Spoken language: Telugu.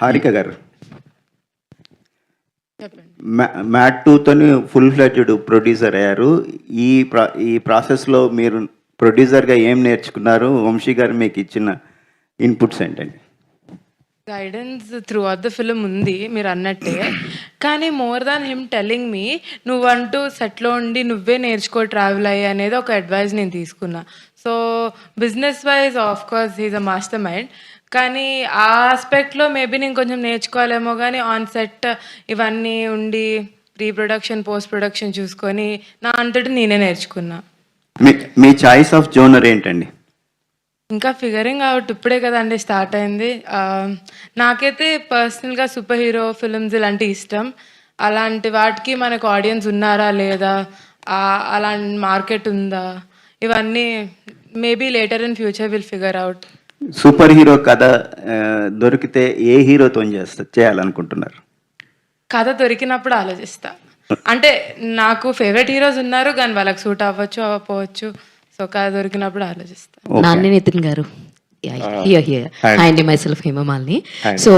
హారిక గారు, చెప్పండి. మ్యాట్ 2తోని ఫుల్ ఫ్లెడ్జ్డ్ ప్రొడ్యూసర్ అయ్యారు. ఈ ప్రాసెస్లో మీరు ప్రొడ్యూసర్గా ఏం నేర్చుకున్నారు? వంశీ గారు మీకు ఇచ్చిన ఇన్పుట్స్ ఏంటండి? Guidance throughout the film ఉంది మీరు అన్నట్టే, కానీ more than him telling me నువ్వంటూ సెట్లో ఉండి నువ్వే నేర్చుకో ట్రావెల్ అయ్యి అనేది ఒక అడ్వైస్ నేను తీసుకున్నా. So business wise of course he's a master mind, కానీ ఆ ఆస్పెక్ట్లో మేబీ నేను కొంచెం నేర్చుకోవాలేమో, కానీ ఆన్ సెట్ ఇవన్నీ ఉండి ప్రీ ప్రొడక్షన్ పోస్ట్ ప్రొడక్షన్ చూసుకొని నా అంతటి నేనే నేర్చుకున్నా. మీ చాయిస్ ఆఫ్ జోనర్ ఏంటండి? ఇంకా ఫిగరింగ్ అవుట్, ఇప్పుడే కదండి స్టార్ట్ అయింది. నాకైతే పర్సనల్గా సూపర్ హీరో ఫిల్మ్స్ ఇలాంటి ఇష్టం. అలాంటి వాటికి మనకు ఆడియన్స్ ఉన్నారా లేదా, అలాంటి మార్కెట్ ఉందా, ఇవన్నీ maybe later in future will figure out. Super hero కథ దొరికితే ఏ హీరోతో చేయాలనుకుంటున్నారు? కథ దొరికినప్పుడు ఆలోచిస్తా. అంటే నాకు ఫేవరెట్ హీరోస్ ఉన్నారు, కానీ వాళ్ళకి సూట్ అవ్వచ్చు అవ్వకపోవచ్చు. సో కథ దొరికినప్పుడు ఆలోచిస్తా. నాని నితిన్ గారు, హాయ్ అండి, మై సెల్ఫ్ హేమమాలిని. సో